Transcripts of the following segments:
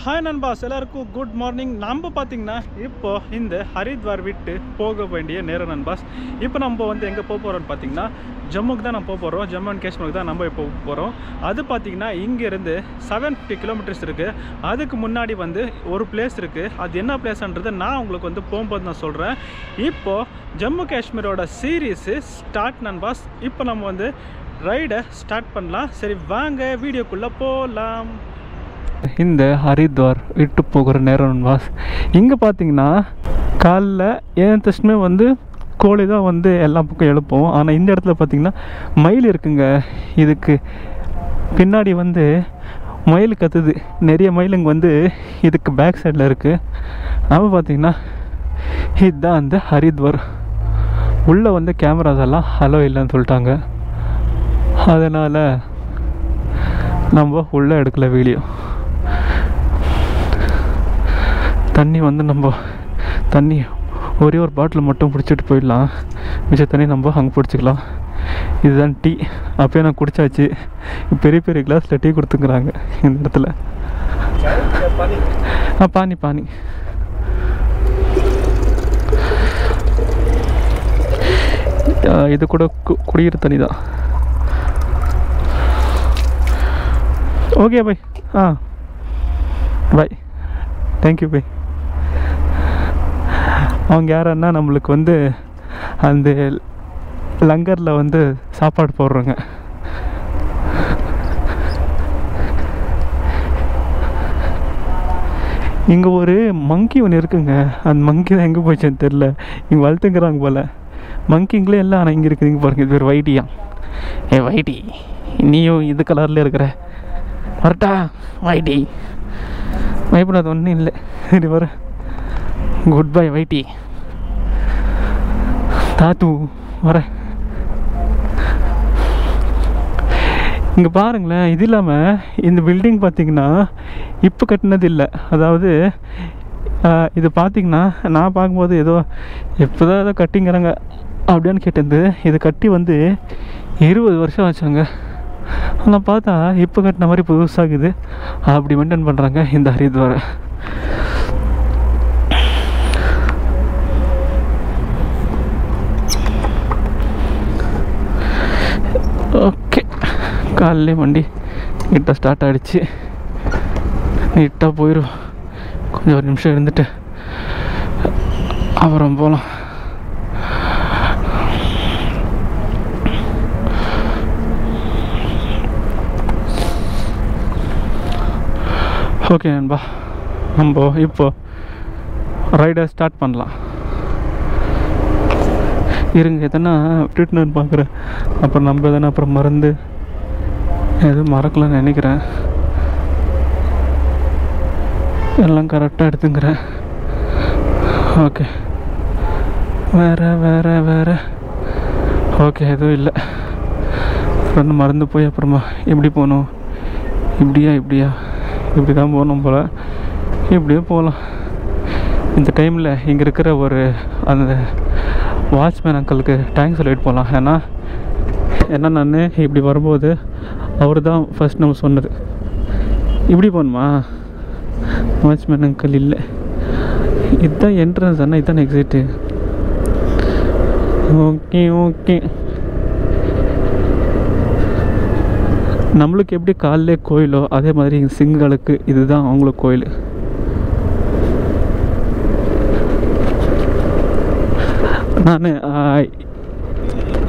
Hi நண்பாஸ், எல்லாருக்கும் good morning. நம்ம பார்த்தீங்கன்னா இப்போ இந்த ஹரித்வார் விட்டு போக வேண்டிய நேரம் நண்பாஸ். இப்போ நம்ம வந்து எங்கே போக போகிறோம்னு பார்த்தீங்கன்னா ஜம்முக்கு தான் நம்ம போக போகிறோம். ஜம்மு அண்ட் காஷ்மீருக்கு தான் நம்ம இப்போ போகிறோம். அது பார்த்தீங்கன்னா இங்கேருந்து 750 கிலோமீட்டர்ஸ் இருக்குது. அதுக்கு முன்னாடி வந்து ஒரு பிளேஸ் இருக்குது. அது என்ன பிளேஸ்ன்றது நான் உங்களுக்கு வந்து போகும்போது நான் சொல்கிறேன். இப்போது ஜம்மு காஷ்மீரோட சீரீஸு ஸ்டார்ட் நண்பாஸ். இப்போ நம்ம வந்து ரைடை ஸ்டார்ட் பண்ணலாம். சரி வாங்க வீடியோக்குள்ளே போகலாம். இந்த ஹரித்வார் விட்டு போகிற நேரம் வாஸ். இங்கே பார்த்தீங்கன்னா காலைல ஏன் தஷ்மே வந்து கோழி தான் வந்து எல்லா பக்கம் எழுப்போம். ஆனால் இந்த இடத்துல பார்த்தீங்கன்னா மயில் இருக்குங்க. இதுக்கு பின்னாடி வந்து மயில் கத்துது. நிறைய மயிலுங்க வந்து இதுக்கு பேக் சைடில் இருக்குது. நம்ம பார்த்தீங்கன்னா இதுதான் அந்த ஹரித்வார். உள்ளே வந்து கேமராஸ் எல்லாம் ஹலோ இல்லைன்னு சொல்லிட்டாங்க. அதனால் நம்ம உள்ளே எடுக்கல வீடியோ. தண்ணி வந்து நம்ம தண்ணி ஒரே ஒரு பாட்டில் மட்டும் பிடிச்சிட்டு போயிடலாம். மிச்ச தண்ணி நம்ம அங்கே பிடிச்சிக்கலாம். இதுதான் டீ. அப்போயே நான் குடித்தாச்சு. பெரிய பெரிய கிளாஸில் டீ கொடுத்துக்கிறாங்க இந்த இடத்துல. பானி பானி. இது கூட குடிக்கிற தண்ணி தான். Okay bye. Bye. Thank you bye. அவங்க யாரன்னா நம்மளுக்கு வந்து அந்த லங்கரில் வந்து சாப்பாடு போடுறாங்க. இங்கே ஒரு மங்கி ஒன்று இருக்குங்க. அந்த மங்கி தான் எங்கே போச்சுன்னு தெரில. இங்கே வளர்த்துங்கிறாங்க போல். மங்கிங்களே எல்லாம் ஆனால் இங்கே இருக்குது. இங்கே பாருங்கள், இது பேர் வைட்டியா. வைட்டி, நீயும் இது கலரில் இருக்கிற வரட்டா வைட்டி. பயப்படாது, ஒன்றும் இல்லை. சரி வர. குட் பை வைட்டி. தாத்து வர. இங்கே பாருங்களேன். இது இல்லாமல் இந்த பில்டிங் பார்த்திங்கன்னா இப்போ கட்டினது இல்லை. அதாவது இது பார்த்திங்கன்னா நான் பார்க்கும்போது ஏதோ எப்போ தான் ஏதோ கட்டிங்கிறாங்க அப்படின்னு கேட்டது. இது கட்டி வந்து 20 வருஷம் ஆச்சாங்க. ஆனால் பார்த்தா இப்போ கட்டின மாதிரி புதுசாகுது. அப்படி மெயின்டைன் பண்ணுறாங்க இந்த ஹரித்வாரை. ஓகே, காலையிலே வண்டி நீட்டாக ஸ்டார்ட் ஆகிடுச்சு. நீட்டாக போயிடும். கொஞ்சம் ஒரு நிமிஷம் இருந்துட்டு அப்புறம் போகலாம். ஓகே நண்பா, நம்ம இப்போ ரைடை ஸ்டார்ட் பண்ணலாம். இருங்க, எதனா விட்டுட்டுன்னு பார்க்குறேன். அப்புறம் நம்ம எதனா அப்புறம் மறந்து எதுவும் மறக்கலான்னு நினைக்கிறேன். எல்லாம் கரெக்டாக எடுத்துங்கிறேன். ஓகே, வேறு ஓகே, எதுவும் இல்லை. அப்புறம் மறந்து போய் அப்புறமா எப்படி போகணும், இப்படி தான் போகணும் போல். இப்படியே போகலாம். இந்த டைமில் இங்கே இருக்கிற ஒரு அந்த வாட்ச்மேன் அங்கிளுக்கு தேங்க்ஸ் சொல்லிட்டு போகலாம். ஏன்னா நான் இப்படி வரும்போது அவர் தான் ஃபஸ்ட் நம்ம சொன்னது. இப்படி போகணுமா? வாட்ச்மேன் அங்கிள் இல்லை, இதுதான் என்ட்ரன்ஸ். ஆனால் இதுதான் எக்ஸிட்டு. ஓகே. நம்மளுக்கு எப்படி காலையிலே கோயிலோ அதே மாதிரி சிங்களுக்கு இதுதான் அவங்களுக்கு கோயில். நான்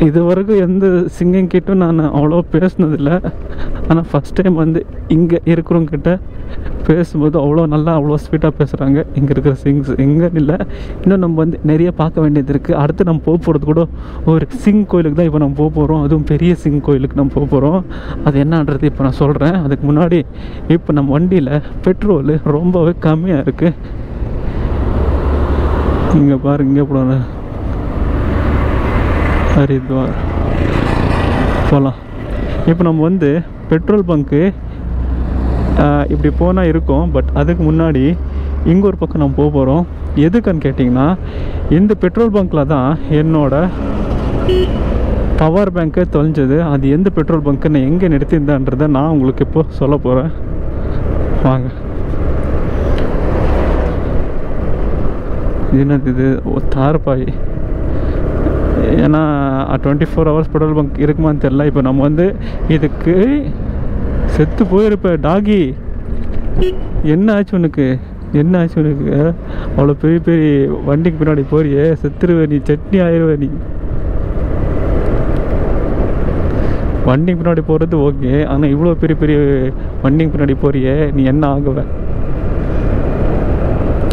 இது வரைக்கும் எந்த சிங்கம் கிட்டும் நான் அவ்வளோ பேசினதில்லை. ஆனால் ஃபஸ்ட் டைம் வந்து இங்கே இருக்கிறவங்கிட்ட பேசும்போது அவ்வளோ ஸ்வீட்டாக பேசுகிறாங்க. இங்கே இருக்கிற சிங்ஸ் எங்கே இல்லை. இன்னும் நம்ம வந்து நிறைய பார்க்க வேண்டியது இருக்குது. அடுத்து நம்ம போக போகிறது கூட ஒரு சிங் கோயிலுக்கு தான் இப்போ நம்ம போக போகிறோம். அதுவும் பெரிய சிங் கோயிலுக்கு நம்ம போக போகிறோம். அது என்னன்றது இப்போ நான் சொல்கிறேன். அதுக்கு முன்னாடி இப்போ நம்ம வண்டியில் பெட்ரோல் ரொம்பவே கம்மியாக இருக்குது. இங்கே பாருங்க, இங்கே போடுவாங்க ஹரித்வார் போகலாம். இப்போ நம்ம வந்து பெட்ரோல் பங்க்கு இப்படி போனால் இருக்கும். பட் அதுக்கு முன்னாடி இங்கே ஒரு பக்கம் நம்ம போக போகிறோம். எதுக்குன்னு கேட்டிங்கன்னா, இந்த பெட்ரோல் பங்க்கில் தான் என்னோடய பவர் பேங்க்கே தொலைஞ்சது. அது எந்த பெட்ரோல் பங்க்குன்னு எங்கே நிறுத்தியிருந்தான்றதை நான் உங்களுக்கு இப்போது சொல்ல போகிறேன். வாங்க. என்னது இது தார்பாய். ஏன்னா 24 ஹவர்ஸ் பெட்ரோல் பங்க் இருக்குமான்னு தெரில. இப்போ நம்ம வந்து இதுக்கு செத்து போயிருப்ப டாகி. என்ன ஆச்சு உனக்கு? என்ன ஆச்சு உனக்கு? அவ்வளோ பெரிய பெரிய வண்டிக்கு பின்னாடி போறியே, செத்துருவே நீ, சட்னி ஆயிடுவே நீ. வண்டிக்கு பின்னாடி போகிறது ஓகே, ஆனால் இவ்வளோ பெரிய பெரிய வண்டிக்கு பின்னாடி போறியே, நீ என்ன ஆகுவ?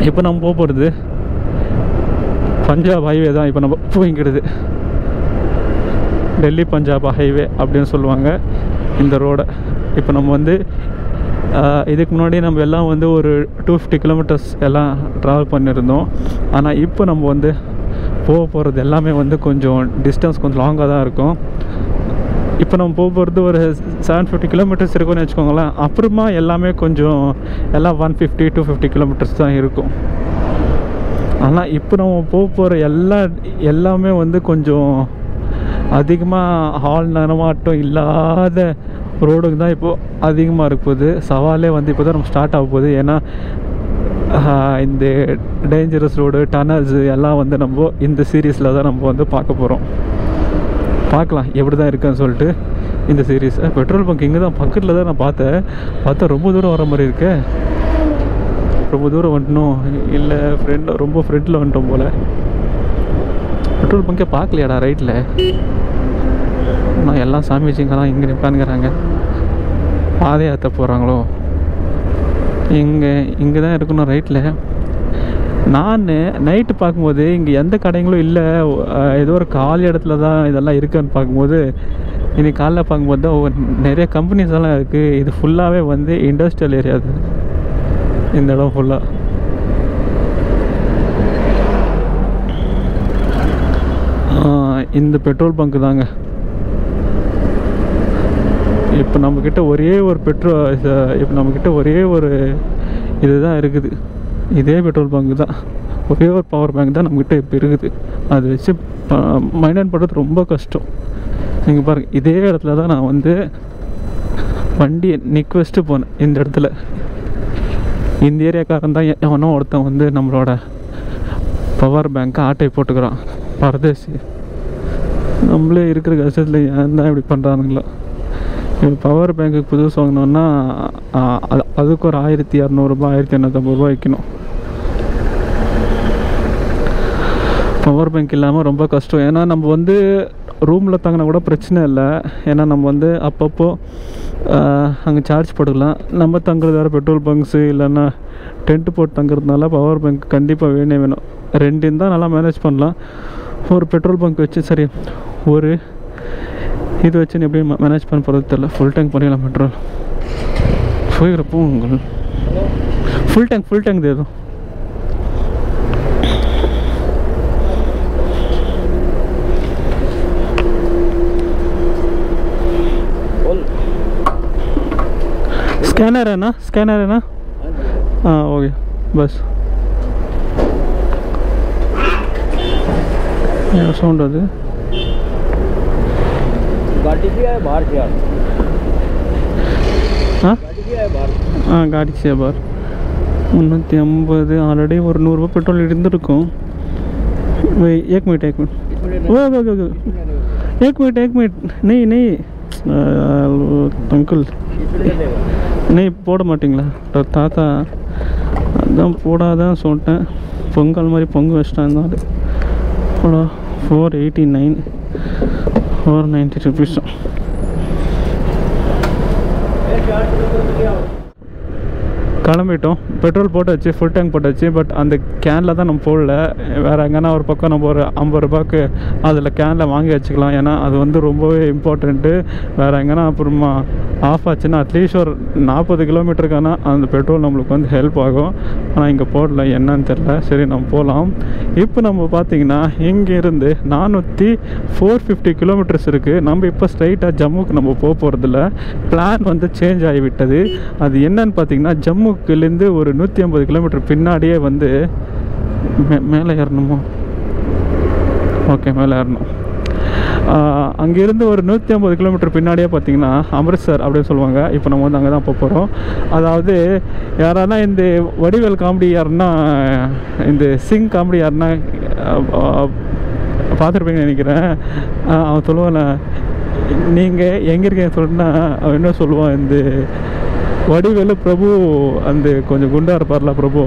இப்போ நம்ம போகிறது பஞ்சாப் ஹைவே தான். இப்போ நம்ம போய்ங்கிறது டெல்லி பஞ்சாப் ஹைவே அப்படின்னு சொல்லுவாங்க இந்த ரோடை. இப்போ நம்ம வந்து இதுக்கு முன்னாடி நம்ம எல்லாம் வந்து ஒரு 250 கிலோமீட்டர்ஸ் எல்லாம் ட்ராவல் பண்ணியிருந்தோம். ஆனால் இப்போ நம்ம வந்து போகிறது எல்லாமே வந்து கொஞ்சம் டிஸ்டன்ஸ் கொஞ்சம் லாங்காக தான் இருக்கும். இப்போ நம்ம போகிறது ஒரு 750 கிலோமீட்டர்ஸ் இருக்கும்னு வச்சுக்கோங்களேன். அப்புறமா எல்லாமே கொஞ்சம் எல்லாம் 150-250 கிலோமீட்டர்ஸ் தான் இருக்கும். ஆனால் இப்போ நம்ம போகிற எல்லாமே வந்து கொஞ்சம் அதிகமாக ஹால் நடமாட்டம் இல்லாத ரோடுக்கு தான் இப்போது அதிகமாக இருக்க போகுது. சவாலே வந்து இப்போ தான் நம்ம ஸ்டார்ட் ஆக போகுது. ஏன்னா இந்த டேஞ்சரஸ் ரோடு, டனல்ஸு எல்லாம் வந்து நம்ம இந்த சீரீஸில் தான் நம்ம வந்து பார்க்க போகிறோம். பார்க்கலாம் எப்படி தான் இருக்குன்னு சொல்லிட்டு இந்த சீரீஸ். பெட்ரோல் பங்க் இங்கே தான் பக்கத்தில் தான் நான் பார்த்தா ரொம்ப தூரம் வர மாதிரி இருக்கு. ரொம்ப தூரம் வந்துட்டோம், இல்லை ரொம்ப ஃப்ரெண்டில் வந்துட்டோம் போல். பெட்ரோல் பங்கே பார்க்கலையாடா ரைட்டில்? நான் எல்லாம் சாமி வச்சுங்கலாம் இங்கே நிற்பானுங்கிறாங்க. பாத யாத்திரை போகிறாங்களோ? இங்கே தான் இருக்கணும் ரைட்டில். நான் நைட்டு பார்க்கும்போது இங்கே எந்த கடைங்களும் இல்லை, ஏதோ ஒரு காலி இடத்துல தான் இதெல்லாம் இருக்குன்னு பார்க்கும்போது, இன்றைக்கி காலைல பார்க்கும்போது தான் நிறைய கம்பெனிஸ் எல்லாம் இருக்குது. இது ஃபுல்லாகவே வந்து இண்டஸ்ட்ரியல் ஏரியா. அது இந்த இடம் ஃபுல்லாக இந்த பெட்ரோல் பங்கு தாங்க. இப்போ நம்மக்கிட்ட ஒரே ஒரு இதுதான் இருக்குது. இதே பெட்ரோல் பங்கு தான், ஒரே ஒரு பவர் பேங்க் தான் நம்மக்கிட்ட இப்போ இருக்குது. அது வச்சு மெயின்டைன் பண்ணுறது ரொம்ப கஷ்டம். நீங்கள் பாருங்கள், இதே இடத்துல தான் நான் வந்து வண்டியை நிற்க வச்சுட்டு போனேன். இந்த இடத்துல இந்த ஏரியாக்காரன் தான் எவனோ ஒருத்தன் வந்து நம்மளோட பவர் பேங்க்கை ஆட்டை போட்டுக்கிறான். பரதேசி. நம்மளே இருக்கிற கஷ்டத்தில் ஏன் தான் இப்படி பண்ணுறானுங்களோ. இப்போ பவர் பேங்க்குக்கு புதுசு வாங்கினோன்னா அதுக்கு ஒரு 1200 1850 வைக்கணும். பவர் பேங்க் இல்லாமல் ரொம்ப கஷ்டம். ஏன்னா நம்ம வந்து ரூமில் தங்கினா கூட பிரச்சனை இல்லை. ஏன்னா நம்ம வந்து அப்பப்போ அங்கே சார்ஜ் போட்டுக்கலாம். நம்ம தங்குறது வேறு பெட்ரோல் பங்க்ஸு இல்லைன்னா டென்ட்டு போட்டு தங்குறதுனால பவர் பேங்க் கண்டிப்பாக வேணும். 2 இருந்தால் நல்லா மேனேஜ் பண்ணலாம். ஒரு பெட்ரோல் பங்க் வச்சு சரி, ஒரு இது வச்சு எப்படி மேனேஜ் பண்ண போகிறது தெரியல. ஃபுல் டேங்க் பண்ணிடலாம் பெட்ரோல். போய்கிறப்போ உங்கள் ஃபுல் டேங்க் ஏதோ स्कैनर है ना? हाँ हो गया बस. साउंड அது गाड़ी से है बाहर से. हाँ हाँ गाड़ी से बाहर 350 ஆல்ரெடி ஒரு 100 ரூபாய் பெட்ரோல் இருந்திருக்கும். एक मिनट एक मिनट नहीं अंकल नहीं போட மாட்டிங்களா தாத்தா? அதான் போடாதான் சொல்லிட்டேன். பொங்கல் மாதிரி பொங்கல் வச்சுட்டேன். இருந்தாலும் போடா. 489 490 rupees. கிளம்பிட்டோம். பெட்ரோல் போட்டாச்சு, ஃபுல் டேங்க் போட்டாச்சு. பட் அந்த கேனில் தான் நம்ம போடல. வேறு எங்கன்னா ஒரு பக்கம் நம்ம ஒரு 50 ரூபாய்க்கு அதில் கேனில் வாங்கி வச்சுக்கலாம். ஏன்னா அது வந்து ரொம்பவே இம்பார்ட்டண்ட்டு. வேறு எங்கன்னா அப்புறமா ஆஃப் ஆச்சுன்னா அட்லீஸ்ட் ஒரு 40 கிலோமீட்டருக்கான அந்த பெட்ரோல் நம்மளுக்கு வந்து ஹெல்ப் ஆகும். ஆனால் இங்கே போடல, என்னன்னு தெரில. சரி நம்ம போகலாம். இப்போ நம்ம பார்த்திங்கன்னா இங்கேருந்து 450 கிலோமீட்டர்ஸ் இருக்குது. நம்ம இப்போ ஸ்ட்ரைட்டாக ஜம்முக்கு நம்ம போகிறதில்ல. பிளான் வந்து சேஞ்ச் ஆகிவிட்டது. அது என்னன்னு பார்த்திங்கன்னா, ஜம்முக்குலேருந்து ஒரு 150 கிலோமீட்டர் பின்னாடியே வந்து மேலே ஏறணுமோ? ஓகே, மேலே ஏறணும். அங்கேருந்து ஒரு 150 கிலோமீட்டர் பின்னாடியே பார்த்தீங்கன்னா அமிர்த்சர் அப்படின்னு சொல்லுவாங்க. இப்போ நம்ம வந்து அங்கே தான் போக போகிறோம். அதாவது யாரானா இந்த வடிவேல் காமெடி யாருன்னா, இந்த சிங் காமெடி யாருன்னா பார்த்துருப்பீங்கன்னு நினைக்கிறேன். அவன் சொல்லுவான், நீங்கள் எங்கே இருக்கேன்னு சொல்லிட்டுனா அவன் என்ன சொல்லுவான், இந்த வடிவேலு பிரபு அந்த கொஞ்சம் குண்டாக இருப்பார்ல பிரபு,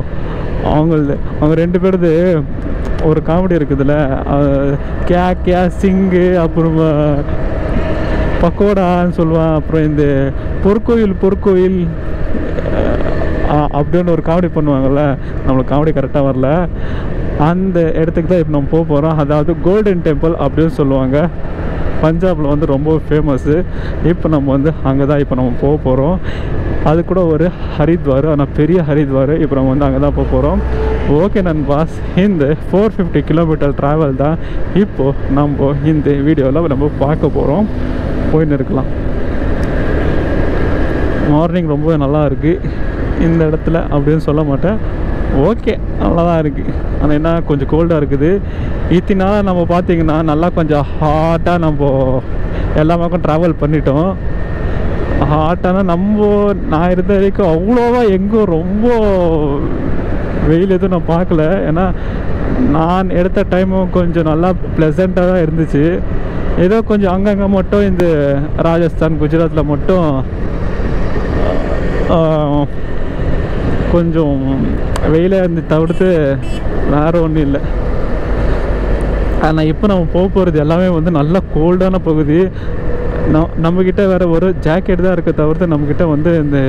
அவங்க 2 பேருது ஒரு காமெடி இருக்குதுல்ல, கே சிங்கு, அப்புறமா பக்கோடான்னு சொல்லுவான், அப்புறம் இந்த பொற்கோயில் அப்படின்னு ஒரு காமெடி பண்ணுவாங்கள்ல. நம்மளுக்கு காமெடி கரெக்டாக வரல. அந்த இடத்துக்கு தான் இப்போ நம்ம போக போகிறோம். அதாவது கோல்டன் டெம்பிள் அப்படின்னு சொல்லுவாங்க. பஞ்சாபில் வந்து ரொம்ப ஃபேமஸ்ஸு. இப்போ நம்ம வந்து அங்கே தான் இப்போ நம்ம போக போகிறோம். அது கூட ஒரு ஹரித்வார், ஆனால் பெரிய ஹரித்வார். இப்போ நம்ம வந்து அங்கே தான் போக போகிறோம். ஓகே நண்பாஸ், இந்த 450 கிலோமீட்டர் ட்ராவல் தான் இப்போது நம்ம இந்த வீடியோவில் நம்ம பார்க்க போகிறோம். போயின்னு இருக்கலாம். மார்னிங் ரொம்ப நல்லா இருக்குது இந்த இடத்துல அப்படின்னு சொல்ல மாட்டேன். ஓகே, நல்லா தான் இருக்குது. ஆனால் என்ன கொஞ்சம் கோல்டாக இருக்குது. இத்தனால நம்ம பார்த்திங்கன்னா நல்லா கொஞ்சம் ஹாட்டாக நம்ம எல்லா பக்கம் ட்ராவல் பண்ணிட்டோம். ஹாட்டானா நான் இருந்த வரைக்கும் அவ்வளோவா எங்கும் ரொம்ப வெயில் எதுவும் நான் பார்க்கல. ஏன்னா நான் எடுத்த டைமும் கொஞ்சம் நல்லா ப்ளசண்ட்டாக தான் இருந்துச்சு. ஏதோ கொஞ்சம் அங்கங்கே மட்டும் இந்த ராஜஸ்தான் குஜராத்தில் மட்டும் கொஞ்சம் வெயிலாக இருந்து தவிர்த்து வேறு ஒன்றும் இல்லை. ஆனால் இப்போ நம்ம போக போகிறது எல்லாமே வந்து நல்லா கோல்டான பகுதி. நம்மக்கிட்ட வேறு ஒரு ஜாக்கெட் தான் இருக்க தவிர்த்து நம்மக்கிட்ட வந்து இந்த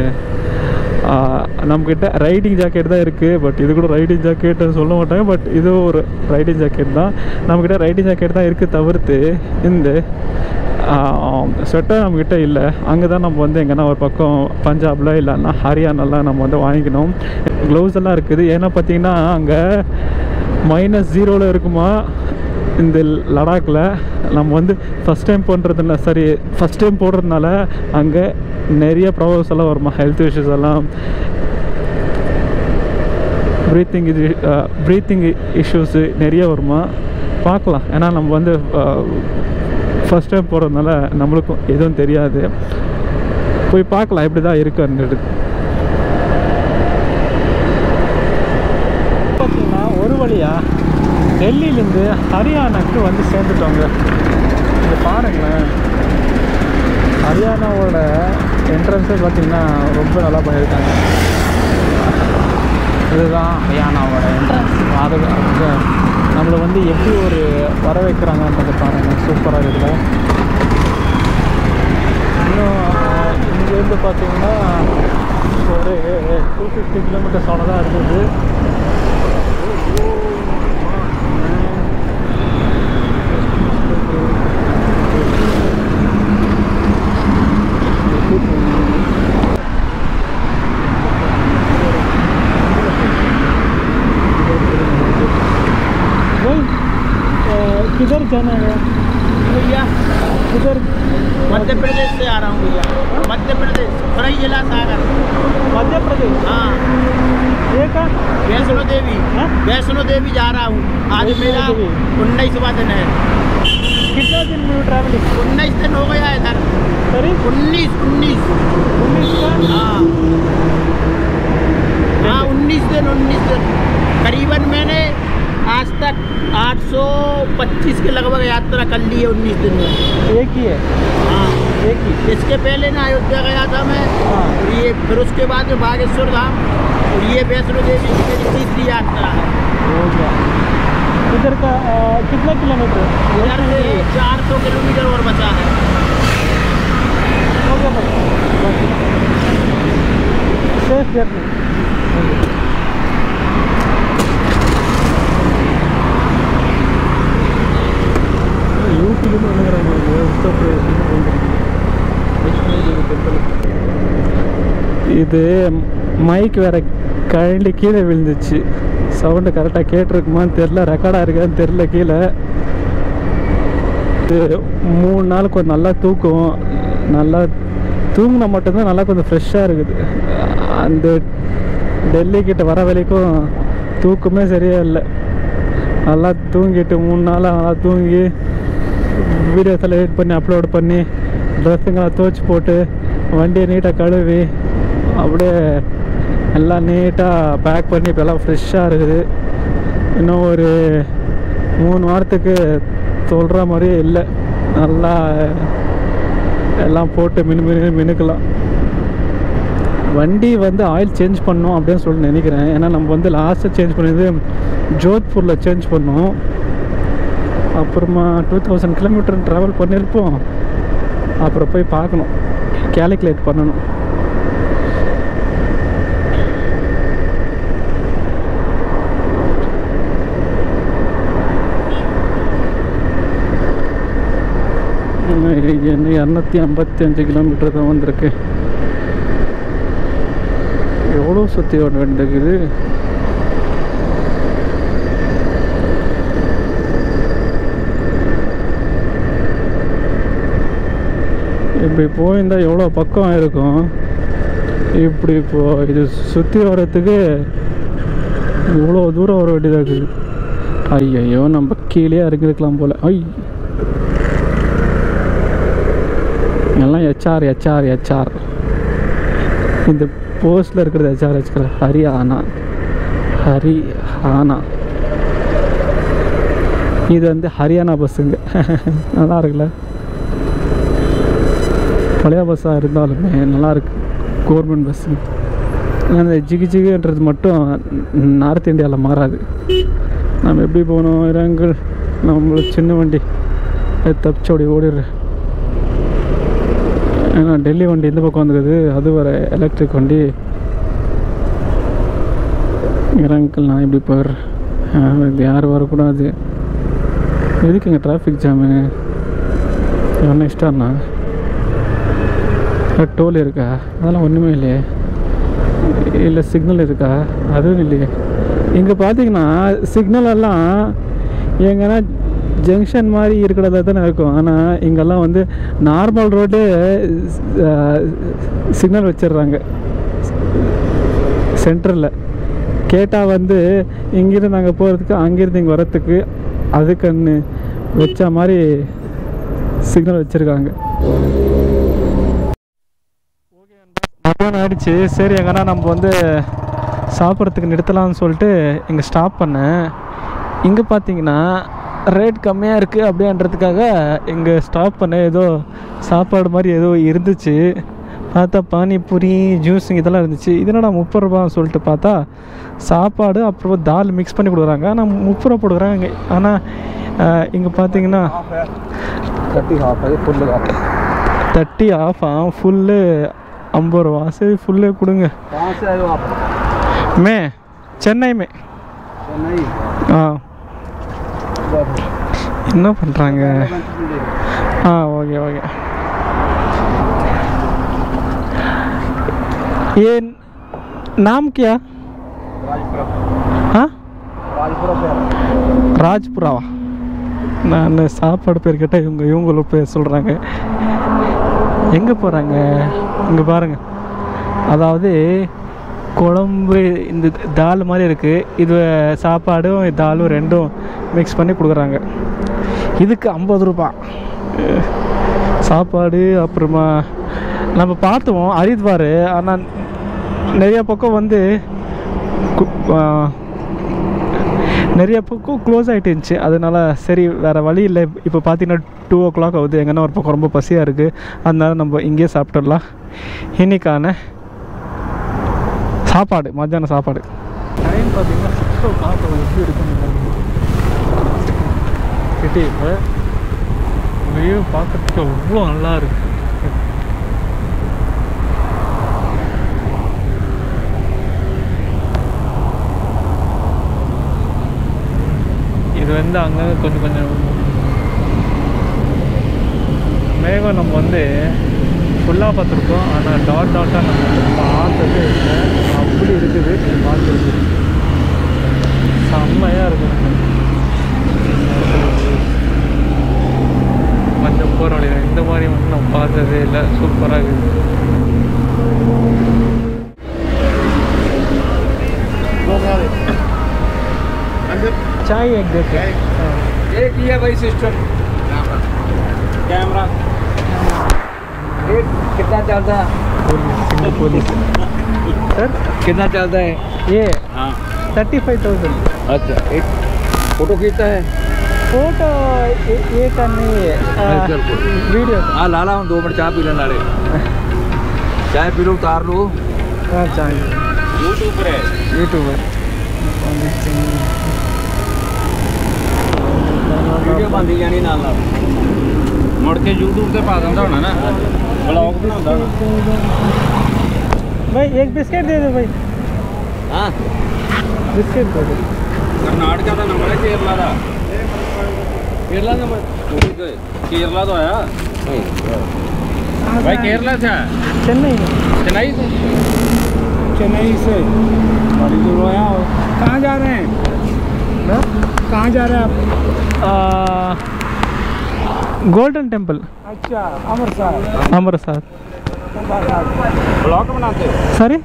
நம்மக்கிட்ட ரைடிங் ஜாக்கெட் தான் இருக்குது. பட் இது கூட ரைடிங் ஜாக்கெட்டுன்னு சொல்ல மாட்டாங்க. பட் இது ஒரு ரைடிங் ஜாக்கெட் தான். நம்மக்கிட்ட ரைடிங் ஜாக்கெட் தான் இருக்குது தவிர்த்து இந்த ஸ்வெட்டர் நம்மக்கிட்ட இல்லை. அங்கே தான் நம்ம வந்து எங்கன்னா ஒரு பக்கம் பஞ்சாபில் இல்லைன்னா ஹரியானாலாம் நம்ம வந்து வாங்கிக்கணும். க்ளவுஸ் எல்லாம் இருக்குது. ஏன்னா பார்த்திங்கன்னா அங்கே -0 இருக்குமா இந்த லடாக்கில். நம்ம வந்து ஃபஸ்ட் டைம் போடுறதுனால அங்கே நிறைய ப்ராப்ளம்ஸ் எல்லாம் வருமா, ஹெல்த் இஷ்யூஸ் எல்லாம், ப்ரீத்திங் இஷ்யூஸு நிறைய வருமா. பார்க்கலாம். ஏன்னா நம்ம வந்து ஃபஸ்ட் டைம் போடுறதுனால நம்மளுக்கும் எதுவும் தெரியாது. போய் பார்க்கலாம் எப்படி தான் இருக்குன்றது. பார்த்தீங்கன்னா ஒரு வழியாக டெல்லியிலேருந்து ஹரியானாக்கு வந்து சேர்ந்துட்டோங்க. இது பாருங்களேன், ஹரியானாவோட என்ட்ரன்ஸே பார்த்திங்கன்னா ரொம்ப நல்லா பண்ணியிருக்காங்க. இதுதான் ஹரியானாவோட என்ட்ரன்ஸ். அது நம்மளை வந்து எப்படி ஒரு வர வைக்கிறாங்கன்றதை பாருங்கள், சூப்பராக இருக்குது. இன்னும் இங்கேருந்து பார்த்திங்கன்னா ஒரு 250 கிலோமீட்டர்ஸ் அவ்வளோதான் இருக்குது. किधर जाना है भैया? किधर? मध्य प्रदेश से आ रहा हूँ भैया। मध्य प्रदेश, खुरई जिला सागर। मध्य प्रदेश? हाँ। ये का? वैष्णो देवी। वैष्णो देवी जा रहा हूँ। आज मेरा 19वां दिन है। कितना दिन में ट्रैवलिंग? 19 दिन हो गया है इधर। सॉरी? 19 का? हाँ 19 दिन। करीबन मैंने आज तक 825 के लगभग यात्रा कर ली है 19 दिन में। एक ही है? हाँ एक ही। इसके पहले ना अयोध्या गया था मैं। हाँ। और ये फिर उसके बाद में बागेश्वर धाम, और ये वैष्णो देवी की मेरी तीसरी यात्रा है। हो गया। इधर का कितना किलोमीटर? इधर से 400 किलोमीटर और बचा है। हो गया भाई, सेफ जर्नी। இது மைக் வேற கழண்டி கீழே விழுந்துச்சு. சவுண்டு கரெக்டாக கேட்டிருக்குமான்னு தெரில, ரெக்கார்டாக இருக்கான்னு தெரில. கீழே 3 நாள் கொஞ்சம் நல்லா நல்லா தூங்கினா மட்டும்தான் நல்லா கொஞ்சம் ஃப்ரெஷ்ஷாக இருக்குது. அந்த டெல்லி கிட்ட வர வரைக்கும் தூக்கமே சரியாக இல்லை. நல்லா தூங்கிட்டு 3 நாளாக நல்லா தூங்கி வீடியோஸ் எல்லாம் எடிட் பண்ணி அப்லோட் பண்ணி ட்ரெஸ்ஸுங்கெல்லாம் துவைச்சி போட்டு வண்டியை நீட்டாக கழுவி அப்படியே எல்லாம் நீட்டாக பேக் பண்ணி இப்போ எல்லாம் ஃப்ரெஷ்ஷாக இருக்குது. இன்னும் ஒரு 3 வாரத்துக்கு சொல்கிற மாதிரியே இல்லை. நல்லா எல்லாம் போட்டு மினுக்கலாம். வண்டி வந்து ஆயில் சேஞ்ச் பண்ணோம் அப்படின்னு சொல்லி நினைக்கிறேன். ஏன்னா நம்ம வந்து லாஸ்ட்டாக சேஞ்ச் பண்ணது ஜோத்பூரில் சேஞ்ச் பண்ணோம். அப்புறமா 2000 கிலோமீட்டர் ட்ராவல் பண்ணியிருப்போம். அப்புறம் போய் பார்க்கணும், கேல்குலேட் பண்ணணும். இன்னும் 255 கிலோமீட்டர் தான் வந்திருக்கு. எவ்வளோ சுற்றி ஓட வேண்டியது. இப்படி போயிருந்தால் எவ்வளோ பக்கம் இருக்கும். இப்படி இப்போ இது சுற்றி வர்றதுக்கு இவ்வளோ தூரம் வர வேண்டியதாக இருக்குது. ஐயோ நம்ம கீழே இறங்கிருக்கலாம் போல். எல்லாம் ஹெச்ஆர். இந்த போஸ்டில் இருக்கிறது ஹெச்ஆர் ஹரியானா. இது வந்து ஹரியானா பஸ்ஸுங்க. நல்லா இருக்குல்ல, பழைய பஸ்ஸாக இருந்தாலுமே நல்லாயிருக்கு. கவர்மெண்ட் பஸ்ஸுங்க. அந்த ஜிகுன்றது மட்டும் நார்த் இந்தியாவில் மாறாது. நம்ம எப்படி போகணும், இறங்கள் நம்மளுக்கு சின்ன வண்டி தப்பிச்சோடி ஓடிடுறேன். ஏன்னா டெல்லி வண்டி இந்த பக்கம் வந்துருக்குது, அது வர எலக்ட்ரிக் வண்டி. இறங்கல் நான் இப்படி போயிடுறேன். யாரும் வரக்கூடாது. எதுக்குங்க டிராஃபிக் ஜாமு? என்ன இஷ்டம்னா டோல் இருக்கா? அதெல்லாம் ஒன்றுமே இல்லையே. இல்லை சிக்னல் இருக்கா? அதுவும் இல்லையே. இங்கே பார்த்தீங்கன்னா சிக்னல் எல்லாம் எங்கன்னா ஜங்ஷன் மாதிரி இருக்கிறத தானே இருக்கும். ஆனால் இங்கெல்லாம் வந்து நார்மல் ரோடு சிக்னல் வச்சிடுறாங்க சென்டரில். கேட்டால் வந்து இங்கேருந்து அங்கே போகிறதுக்கு, அங்கேருந்து இங்கே வரத்துக்கு அதுக்குன்னு வச்ச மாதிரி சிக்னல் வச்சுருக்காங்க. ஓகே ஆகிடுச்சு. சரி, எங்கன்னா நம்ம வந்து சாப்பிட்றதுக்கு நிறுத்தலாம்னு சொல்லிட்டு இங்கே ஸ்டாப் பண்ணேன். இங்கே பார்த்தீங்கன்னா ரேட் கம்மியாக இருக்குது அப்படின்றதுக்காக இங்கே ஸ்டாப் பண்ண. ஏதோ சாப்பாடு மாதிரி ஏதோ இருந்துச்சு. பார்த்தா பானிபூரி, ஜூஸ் இதெல்லாம் இருந்துச்சு. இதனோட 30 ரூபான்னு சொல்லிட்டு பார்த்தா சாப்பாடு அப்புறம் தால் மிக்ஸ் பண்ணி கொடுக்குறாங்க. ஆனால் 30 ரூபா போடுக்குறாங்க. ஆனால் இங்கே பார்த்தீங்கன்னா 30 ஆஃபா, ஃபுல்லு 50 ரூபா. சரி ஃபுல்லு கொடுங்க. சென்னை என்ன பண்ணுறாங்க? ஓகே. ये नाम क्या? ராஜ்புராவா? நான் சாப்பாடு பேர் கேட்டால் இவங்கள பேர் சொல்கிறாங்க. எங்கே போகிறாங்க? இங்கே பாருங்கள். அதாவது குழம்பு இந்த தால் மாதிரி இருக்குது. இது சாப்பாடும் தாலும் ரெண்டும் மிக்ஸ் பண்ணி கொடுக்குறாங்க. இதுக்கு 50 ரூபா சாப்பாடு. அப்புறமா நம்ம பார்த்தோம் ஹரித்வார். ஆனால் நிறைய பக்கம் வந்து நிறைய பக்கம் க்ளோஸ் ஆகிட்டு இருந்துச்சு. அதனால சரி வேறு வழி இல்லை. இப்போ பார்த்தீங்கன்னா 2 o'clock ஆகுது. எங்கன்னா ஒரு பக்கம் ரொம்ப பசியாக இருக்குது. அதனால நம்ம இங்கேயே சாப்பிட்டுடலாம். இன்றைக்கான சாப்பாடு, மத்தியான சாப்பாடு. டைம் பார்த்தீங்கன்னா 6 o'clock எப்படி இருக்குன்னு சிட்டியில் வியூ பார்க்கறதுக்கு அவ்வளோ நல்லா இருக்குது. இது வந்து அங்கே கொஞ்சம் மேகம் நம்ம வந்து ஃபுல்லாக பார்த்துருக்கோம். ஆனால் டாட்டாக நம்ம வந்து பார்த்ததே இல்லை. அப்படி இருக்குது பார்த்துருக்கு. செம்மையாக இருக்குது. கொஞ்சம் போகிற வழியில் இந்த மாதிரி வந்து நம்ம பார்த்ததே இல்லை. சூப்பராக இருக்குது. चाय एक देते एक ही है भाई सिस्टम। कैमरा कितना चलता है? पुलिस सर कितना चलता है? ये हाँ 35,000 अच्छा, एक फोटो खींचता है? फोटो ये का नहीं है वीडियो हाँ ला ला, 2 मिनट चाय पी लेना रे। चाय पी लो, उतार लो। हाँ चाहिए यूट्यूबर है, यूट्यूबर वीडियो बनती जानी नाल नाल मुड़ के यूट्यूब से पा दिंदा होना ना, ब्लॉग बनाउंदा होना। भाई एक बिस्किट दे दो भाई। हाँ बिस्किट दे दो। कर्नाटका का नंबर है, केरला का नंबर? केरला तो आया भाई, केरला से आया? चेन्नई चेन्नई से? चेन्नई से बड़ी दूर आया। कहाँ जा रहे हैं? कहाँ जा रहे हैं आप? Golden temple. अच्छा, अमृतसर। अमृतसर ब्लॉग बनाते हो? Sorry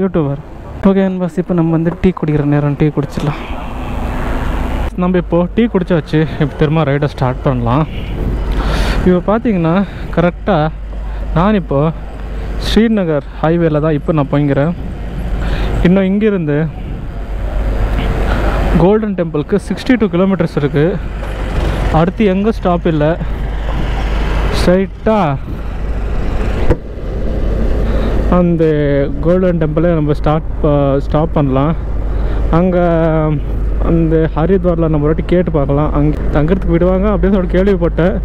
YouTuber. ஓகே பஸ் இப்போ நம்ம வந்து டீ குடிக்கிற நேரம், டீ குடிச்சிடலாம். நம்ம இப்போது டீ குடிச்சாச்சு. இப்போ திரும்ப ரைடை ஸ்டார்ட் பண்ணலாம். இப்போ பார்த்தீங்கன்னா கரெக்டாக நான் இப்போது ஸ்ரீநகர் ஹைவேல தான் இப்போ நான் போய்க்கிறேன். இன்னும் இங்கேருந்து கோல்டன் டெம்பிளுக்கு 62 கிலோமீட்டர்ஸ் இருக்குது. அடுத்து எங்கே ஸ்டாப் இல்லை, ஸ்ட்ரைட்டாக அந்த கோல்டன் டெம்பிளை நம்ம ஸ்டாப் பண்ணலாம். அங்கே அந்த ஹரித்வாரில் நம்ம ஒரு வாட்டி கேட்டு பார்க்கலாம், அங்கே தங்கிறதுக்கு விடுவாங்க அப்படின்னு சொல்லி கேள்விப்பட்டேன்.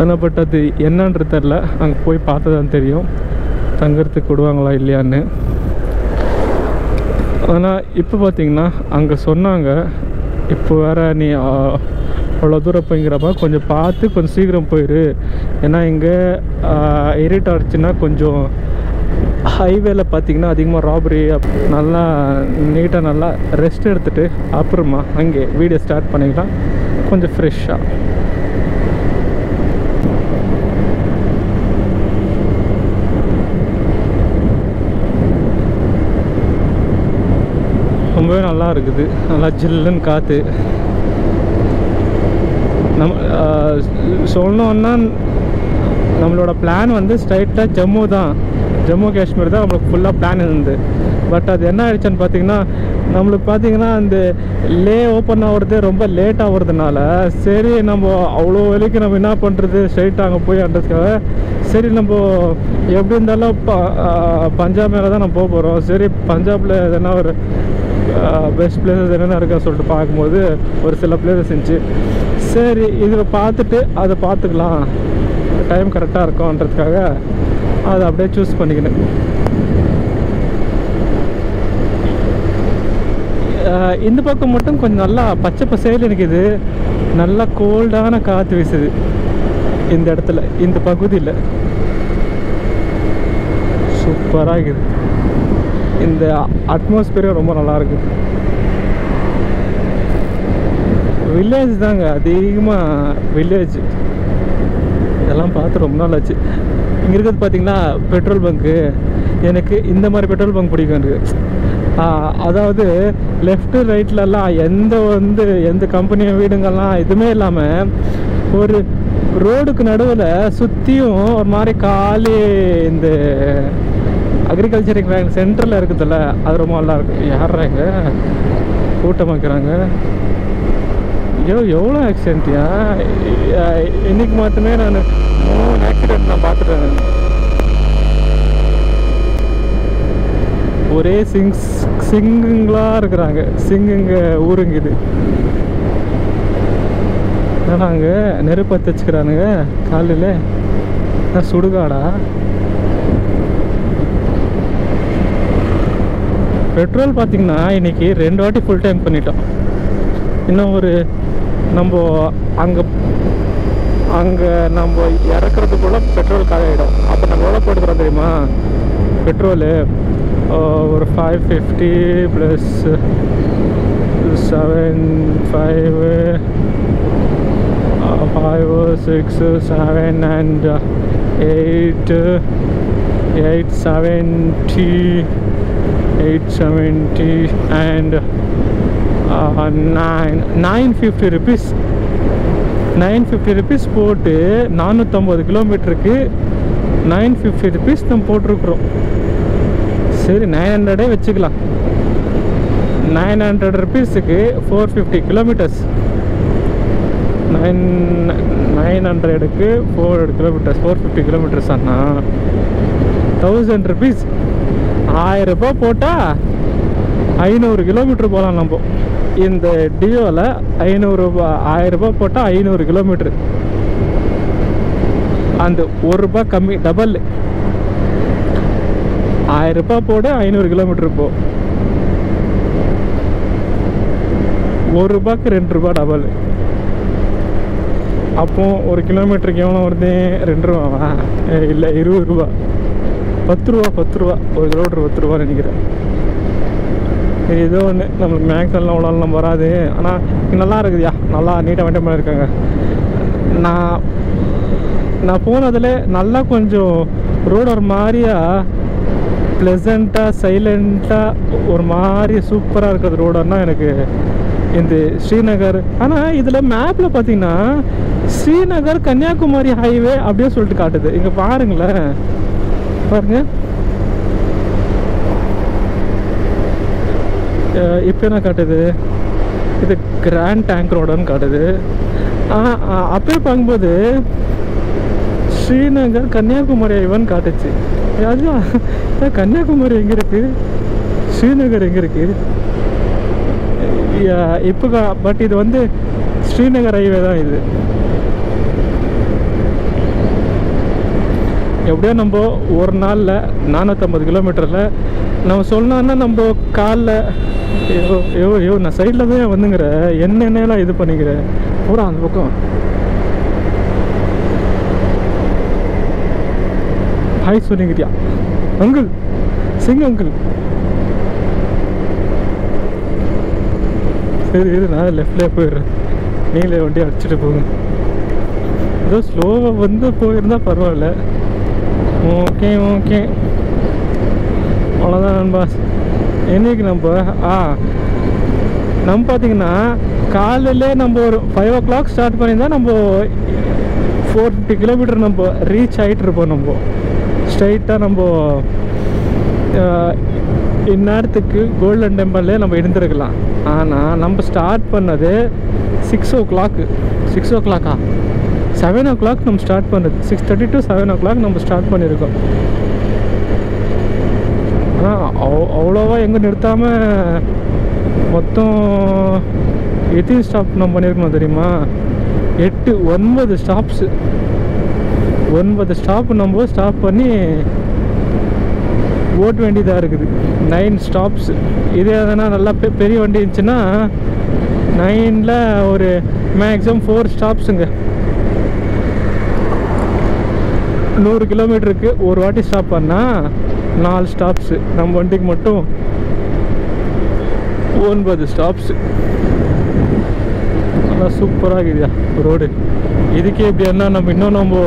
ஆனால் பட் அது என்னன்றது தெரில, அங்கே போய் பார்த்தா தான் தெரியும் தங்கிறதுக்கு விடுவாங்களா இல்லையான்னு. ஆனால் இப்போ பார்த்திங்கன்னா அங்கே சொன்னாங்க, இப்போ வேறு நீ அவ்வளோ தூரம் போய்ங்கிறப்ப கொஞ்சம் பார்த்து கொஞ்சம் சீக்கிரம் போயிடு, ஏன்னா இங்கே இருட் ஆகிடுச்சுன்னா கொஞ்சம் ஹைவேல பார்த்திங்கன்னா அதிகமாக ராபரி. நல்லா நீட்டாக நல்லா ரெஸ்ட் எடுத்துகிட்டு அப்புறமா அங்கே வீடியோ ஸ்டார்ட் பண்ணிக்கலாம் கொஞ்சம் ஃப்ரெஷ்ஷாக. ரொம்பவே நல்லா இருக்குது, நல்லா ஜில்லுன்னு காற்று. நம்ம சொல்லணுன்னா நம்மளோட பிளான் வந்து ஸ்ட்ரைட்டாக ஜம்மு தான், ஜம்மு காஷ்மீர் தான் நம்மளுக்கு ஃபுல்லாக பிளான் இருந்தது. பட் அது என்ன ஆயிடுச்சுன்னு பார்த்தீங்கன்னா, நம்மளுக்கு பார்த்தீங்கன்னா அந்த லே ஓப்பன் ஆகுறது ரொம்ப லேட் ஆகுறதுனால சரி நம்ம அவ்வளோ வேலைக்கு நம்ம என்ன பண்ணுறது, ஸ்ட்ரைட்டாக அங்கே போய் அன்றதுக்காக சரி நம்ம எப்படி இருந்தாலும் பஞ்சாப் மேலே தான் நம்ம போக போகிறோம். சரி பஞ்சாபில் எதனா ஒரு பெஸ்ட் பிளேசஸ் என்னென்ன இருக்கா சொல்லிட்டு பார்க்கும்போது ஒரு சில பிளேசஸ் இருந்துச்சு. சரி இதில் பார்த்துட்டு அதை பார்த்துக்கலாம், டைம் கரெக்டாக இருக்கும்ன்றதுக்காக அதை அப்படியே சூஸ் பண்ணிக்கினேன். இந்த பக்கம் மட்டும் கொஞ்சம் நல்லா பச்சை பசேல் இருக்குது, நல்லா கோல்டான காற்று வீசுது இந்த இடத்துல, இந்த பகுதியில் சூப்பராக இருக்குது. இந்த அட்மாஸ்பியரும் ரொம்ப நல்லா இருக்குது. வில்லேஜ் தாங்க, அதிகமாக வில்லேஜ். இதெல்லாம் பார்த்து ரொம்ப நாள் ஆச்சு. இங்கே இருக்கிறது பார்த்திங்கன்னா பெட்ரோல் பங்க்கு. எனக்கு இந்த மாதிரி பெட்ரோல் பங்க் பிடிக்கும் எனக்கு. அதாவது லெஃப்ட்டு ரைட்லலாம் எந்த கம்பெனி வீடுங்கள்லாம் எதுவுமே இல்லாமல் ஒரு ரோடுக்கு நடுவில் சுற்றியும் ஒரு மாதிரி காலி இந்த அக்ரிகல்ச்சரிங் சென்டரில் இருக்குதுல்ல, அது ரொம்ப நல்லா இருக்குது. யார்றாங்க கூட்டம் வைக்கிறாங்க. எவ்வளோ ஆக்சிடென்ட்டியா இன்றைக்கி மட்டுமே நான் 3 ஆக்சிடென்ட் நான் பார்த்துட்டேன். ஒரே சிங்குங்களாக இருக்கிறாங்க, சிங்குங்க ஊருங்குது. நாங்க நெருப்பு வச்சுக்கிறானுங்க காலையில். சுடுகாடா? பெட்ரோல் பார்த்திங்கன்னா இன்றைக்கி 2 வாட்டி ஃபுல் டேங்க் பண்ணிட்டோம். இன்னும் ஒரு நம்ம அங்கே நம்ம இறக்குறதுக்குள்ள பெட்ரோல் காலிடும். அப்போ நம்ம எவ்வளோ போட்டுக்கிறோம் தெரியுமா பெட்ரோலு? ஒரு 550 + 7 5 6 7 and 8 870 and 950 rupees. 950 ருபீஸ் போட்டு 450 கிலோமீட்டருக்கு 950 ருபீஸ் நம்ம போட்டிருக்குறோம். சரி 900 வச்சுக்கலாம். 900 ருபீஸுக்கு 450 கிலோமீட்டர்ஸ். 900க்கு 400 கிலோமீட்டர்ஸ், 450 கிலோமீட்டர்ஸ் ஆனால் 1000 ருபீஸ். 1000 ரூபாய் போட்டால் 500 கிலோமீட்டர் போகலாம் நம்ம. இந்த டியோவில் 500 ரூபாய், 1000 ரூபாய் போட்டால் 500 கிலோமீட்ரு. அந்த 1 ரூபாய் கம்மி, டபுள். 1000 ரூபாய் போட 500 கிலோமீட்டர் போ. 1 ரூபாய்க்கு 2 ரூபாய் டபுள். அப்போ ஒரு கிலோமீட்டருக்கு எவ்வளோ வருது? 2 ரூபாவா? இல்லை 20 ரூபா. 10 ரூபா, 10 ரூபா. ஒரு கிலோமீட்டர் 10 ரூபா நினைக்கிறேன். ஏதோ ஒன்று நம்மளுக்கு மேக்ஸ்லாம் அவ்வளோலாம் வராது. ஆனால் நல்லா இருக்குதுயா, நல்லா நீட்டாக மெயின்டைன் பண்ணியிருக்காங்க. நான் போனதில் நல்லா கொஞ்சம் ரோடு ஒரு மாதிரியா ப்ளசண்ட்டாக சைலண்ட்டாக ஒரு மாதிரி சூப்பராக இருக்கிறது ரோடுன்னா எனக்கு இந்த ஸ்ரீநகர். ஆனால் இதில் மேப்பில் பார்த்தீங்கன்னா ஸ்ரீநகர் கன்னியாகுமரி ஹைவே அப்படியே சொல்லிட்டு காட்டுது. இங்கே பாருங்களேன், பாருங்க. இப்போ என்ன காட்டுது? இது கிராண்ட் டேங்க் ரோடுன்னு காட்டுது. அப்பயே பார்க்கும்போது ஸ்ரீநகர் கன்னியாகுமரி ஹைவேன்னு காட்டுச்சு. அதுதான் கன்னியாகுமரி எங்கே இருக்குது, ஸ்ரீநகர் எங்கே இருக்குது இப்போ? பட் இது வந்து ஸ்ரீநகர் ஹைவே தான் இது. எப்படியோ நம்ம ஒரு நாளில் 450 கிலோமீட்டரில் நம்ம சொன்னோன்னா நம்ம காலில் ஐயோ நான் சைடில் தான் வந்துங்கிற என்னென்னலாம் இது பண்ணிக்கிறேன் பூரா அந்த பக்கம். ஹாய் சொன்னீங்கயா அங்கிள், சிங் அங்கிள். சரி இது நான் லெஃப்ட்லேயே போயிடுறேன், நீங்களே வண்டி அடிச்சுட்டு போங்க. ஏதோ ஸ்லோவாக வந்து போயிருந்தா பரவாயில்ல. ஓகே ஓகே, அவ்வளோதான் நண்பா. என்னைக்கு நம்ம பார்த்தீங்கன்னா காலையிலே நம்ம ஒரு 5 o'clock ஸ்டார்ட் பண்ணியிருந்தா நம்ம 450 கிலோமீட்டர் நம்ம ரீச் ஆகிட்டு இருப்போம். நம்ம ஸ்ட்ரைட்டாக நம்ம இந்நேரத்துக்கு கோல்டன் டெம்பிள்லே நம்ம இருந்திருக்கலாம். ஆனால் நம்ம ஸ்டார்ட் பண்ணது 6 o'clock. 6 o'clock 7 o'clock நம்ம ஸ்டார்ட் பண்ணது. 6:30 to 7 o'clock நம்ம ஸ்டார்ட் பண்ணியிருக்கோம். ஆனால் அவ்வளோவா எங்கே நிறுத்தாமல் மொத்தம் எத்தனை ஸ்டாப் நம்ம பண்ணியிருக்கணும் தெரியுமா? 9 ஸ்டாப்ஸு. 9 ஸ்டாப் நம்ம ஸ்டாப் பண்ணி ஓட்ட வேண்டியதாக இருக்குது. 9 ஸ்டாப்ஸ். இதே எதனா நல்லா பெரிய வண்டி இருந்துச்சுன்னா 9ல் ஒரு மேக்ஸிமம் 4 ஸ்டாப்ஸுங்க. 100 கிலோமீட்டருக்கு ஒரு வாட்டி ஸ்டாப் பண்ணால் 4 ஸ்டாப்ஸு. நம்ம வண்டிக்கு மட்டும் 9 ஸ்டாப்ஸு. நல்லா சூப்பராக இருக்குதுயா ரோடு. இதுக்கே எப்படின்னா நம்ம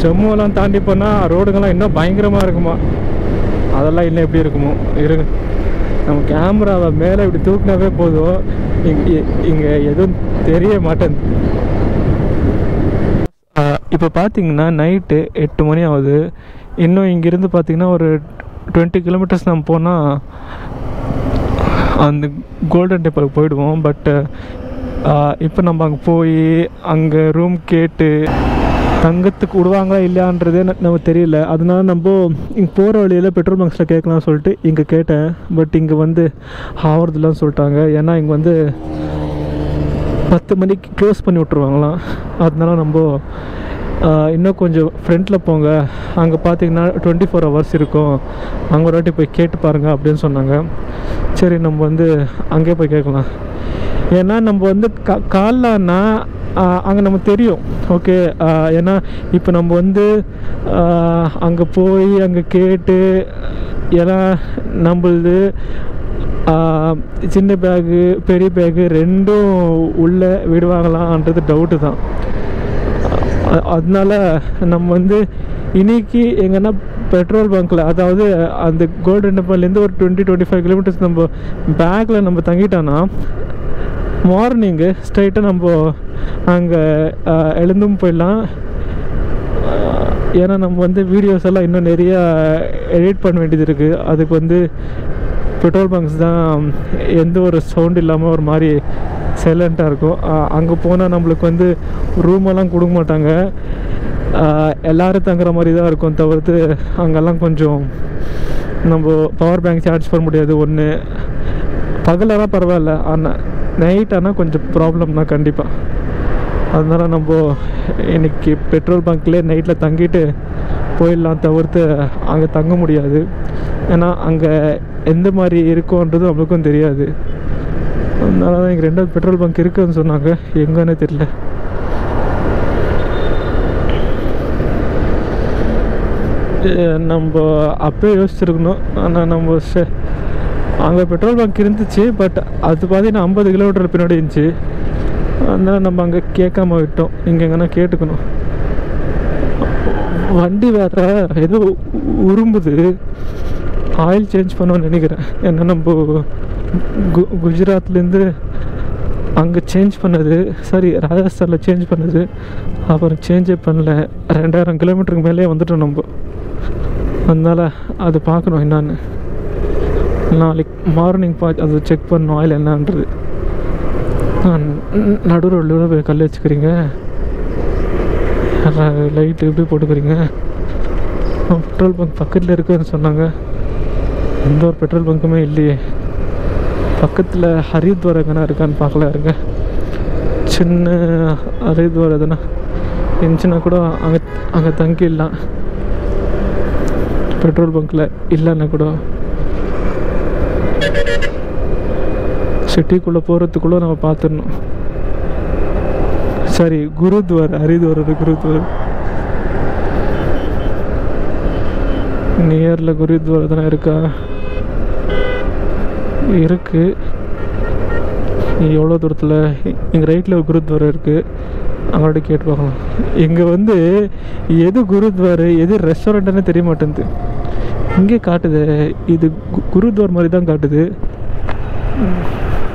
ஜம்முவெல்லாம் தாண்டி போனால் ரோடுங்கள்லாம் இன்னும் பயங்கரமாக இருக்குமா? அதெல்லாம் இன்னும் எப்படி இருக்குமோ இருக்கு. நம்ம கேமராவை மேலே இப்படி தூக்கினாவே போதும், இங்கே எதுவும் தெரிய மாட்டேங்குது. இப்போ பார்த்தீங்கன்னா நைட்டு 8 மணி ஆகுது. இன்னும் இங்கேருந்து பார்த்தீங்கன்னா ஒரு 20 கிலோமீட்டர்ஸ் நம்ம போனால் அந்த கோல்டன் டெம்பிளுக்கு போயிடுவோம். பட்டு இப்போ நம்ம அங்கே போய் அங்கே ரூம் கேட்டு தங்கத்துக்கு விடுவாங்களா இல்லையான்றதே நம்ம தெரியல. அதனால நம்ம இங்கே போகிற வழியில் பெட்ரோல் பங்க்ஸில் கேட்கலாம்னு சொல்லிட்டு இங்கே கேட்டேன். பட் இங்கே வந்து ஆவறதுலாம் சொல்லிட்டாங்க. ஏன்னா இங்கே வந்து 10 மணிக்கு க்ளோஸ் பண்ணி விட்ருவாங்களாம். அதனால நம்ம இன்னும் கொஞ்சம் ஃப்ரண்ட்டில் போங்க, அங்கே பார்த்தீங்கன்னா 24 hours இருக்கும், அங்கே ஒரு வாட்டி போய் கேட்டு பாருங்கள் அப்படின்னு சொன்னாங்க. சரி நம்ம வந்து அங்கேயே போய் கேட்கலாம். ஏன்னா நம்ம வந்து காலைலன்னா அங்கே நமக்கு தெரியும். ஓகே, ஏன்னா இப்போ நம்ம வந்து அங்கே போய் அங்கே கேட்டு, ஏன்னா நம்மளது சின்ன பேகு பெரிய பேகு ரெண்டும் உள்ளே விடுவாங்களான்றது டவுட்டு தான். அதனால நம்ம வந்து இன்றைக்கி எங்கன்னா பெட்ரோல் பங்க்கில், அதாவது அந்த கோல்டன் டெம்பிள்லேருந்து ஒரு 20-25 கிலோமீட்டர்ஸ் நம்ம பேக்கில் நம்ம தங்கிட்டோன்னா மார்னிங்கு ஸ்ட்ரைட்டாக நம்ம அங்கே எழுந்தும் போயிடலாம். ஏன்னா நம்ம வந்து வீடியோஸ் எல்லாம் இன்னும் நிறையா எடிட் பண்ண வேண்டியது இருக்குது. அதுக்கு வந்து பெட்ரோல் பங்க்ஸ் தான் எந்த ஒரு சவுண்ட் இல்லாமல் ஒரு மாதிரி சைலண்ட்டாக இருக்கும். அங்கே போனால் நம்மளுக்கு வந்து ரூமெல்லாம் கொடுக்க மாட்டாங்க, எல்லோரும் தங்குற மாதிரி தான் இருக்கும். தவிர்த்து அங்கெல்லாம் கொஞ்சம் நம்ம பவர் பேங்க் சார்ஜ் பண்ண முடியாது. ஒன்று பகலெல்லாம் பரவாயில்ல, ஆனால் நைட் ஆனால் கொஞ்சம் ப்ராப்ளம் தான் கண்டிப்பாக. அதனால் நம்ம இன்றைக்கி பெட்ரோல் பங்க்லேயே நைட்டில் தங்கிட்டு போயிடலாம். தவிர்த்து அங்கே தங்க முடியாது, ஏன்னா அங்கே எந்த மாதிரி இருக்கும்ன்றது நம்மளுக்கும் தெரியாது. அதனால தான் இங்கே 2வது பெட்ரோல் பங்க் இருக்குதுன்னு சொன்னாங்க, எங்கன்னு தெரியல. நம்ம அப்போயே யோசிச்சிருக்கணும். ஆனால் நம்ம அங்கே பெட்ரோல் பங்க் இருந்துச்சு, பட் அது பார்த்தீங்கன்னா 50 கிலோமீட்டர் பின்னாடி இருந்துச்சு. அதனால் நம்ம அங்கே கேட்காம விட்டோம். இங்கே எங்கன்னா கேட்டுக்கணும். வண்டி வேற ஏதோ உரும்புது, ஆயில் சேஞ்ச் பண்ணோன்னு நினைக்கிறேன். ஏன்னா நம்ம குஜராத்லேருந்து அங்கே சேஞ்ச் பண்ணது, சாரி ராஜஸ்தானில் சேஞ்ச் பண்ணது, அப்புறம் சேஞ்சே பண்ணல. 2000 கிலோமீட்டருக்கு மேலே வந்துட்டோம் நம்ம. அதனால் அது பார்க்கணும் என்னான்னு. நாளைக்கு மார்னிங் அது செக் பண்ணணும் ஆயில் என்னன்றது. நடு ரோட்டில் போய் கல் வச்சுக்கிறீங்க, லைட்டு எப்படி போட்டுக்கிறீங்க? பெட்ரோல் பங்க் பக்கத்தில் இருக்குதுன்னு சொன்னாங்க. எந்த ஒரு பெட்ரோல் பங்க்குமே இல்லையே. பக்கத்தில் ஹரித்வார் எங்கன்னா இருக்கான்னு பார்க்கல இருங்க. சின்ன ஹரித்வார் எதுனா இருந்துச்சுன்னா கூட அங்கே தங்கிடலாம். பெட்ரோல் பங்க்கில் இல்லைன்னா கூட சிட்டிக்குள்ளே போகிறதுக்குள்ளே நம்ம பார்த்துடணும். சரி, குருத்வார், ஹரித்வார் குருத்வார் நியரில் குருத்வார் தானே இருக்கா? இருக்குது. எவ்வளோ தூரத்தில்? இங்கே ரைட்டில் ஒரு குருத்வார் இருக்குது, அவங்கள்ட்ட கேட்டு பார்க்கலாம். இங்கே வந்து எது குருத்வார் எது ரெஸ்டாரண்ட்டுன்னு தெரிய மாட்டேங்குது. இங்கே காட்டுது, இது குருத்வார் மாதிரி தான் காட்டுது.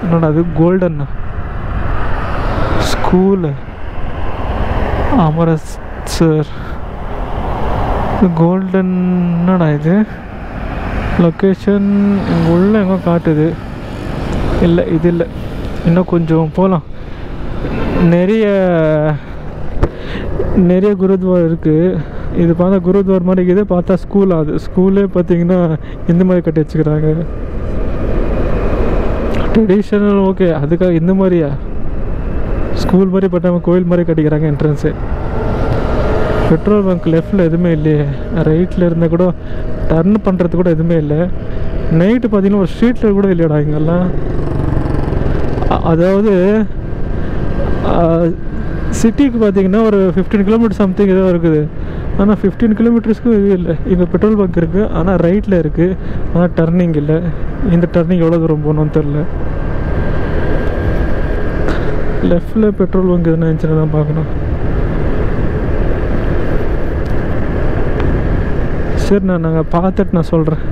என்னடா அது? Golden school Amritsar golden. என்னடா இது லொக்கேஷன்? இங்கே உள்ள எங்கே காட்டுது? இல்லை, இது இல்லை. இன்னும் கொஞ்சம் போகலாம். நிறைய குருத்வார் இருக்குது. இது பார்த்தா குருத்வார் மாதிரி இருக்குது, பார்த்தா ஸ்கூல். அது ஸ்கூலே பார்த்தீங்கன்னா இந்த மாதிரி கட்டி வச்சுக்கிறாங்க. ட்ரெடிஷ்னல் ஓகே, அதுக்காக இந்த மாதிரியா ஸ்கூல் மாதிரி பட்டாமல் கோயில் மாதிரி கட்டிக்கிறாங்க என்ட்ரன்ஸு. பெட்ரோல் பங்க் லெஃப்டில் எதுவுமே இல்லையே, ரைட்டில் இருந்தால் கூட டர்ன் பண்ணுறது கூட எதுவுமே இல்லை. நைட்டு பார்த்தீங்கன்னா ஒரு ஸ்ட்ரீட்டில் கூட இல்லையாடா இங்கெல்லாம். அதாவது சிட்டிக்கு பார்த்தீங்கன்னா ஒரு 15 கிலோமீட்டர் சம்திங் ஏதோ இருக்குது. ஆனால் 15 கிலோமீட்டர்ஸ்க்கும் இது இல்லை. இங்கே பெட்ரோல் பங்க் இருக்குது, ஆனால் ரைட்டில் இருக்குது, ஆனால் டர்னிங் இல்லை. இந்த டர்னிங் எவ்வளோ தூரம் போகணும்னு தெரில. லெஃப்டில் பெட்ரோல் பங்க் எதுனா இருந்துச்சுன்னா தான் பார்க்கணும். சரி, நாங்கள் பார்த்துட்டு நான் சொல்கிறேன்.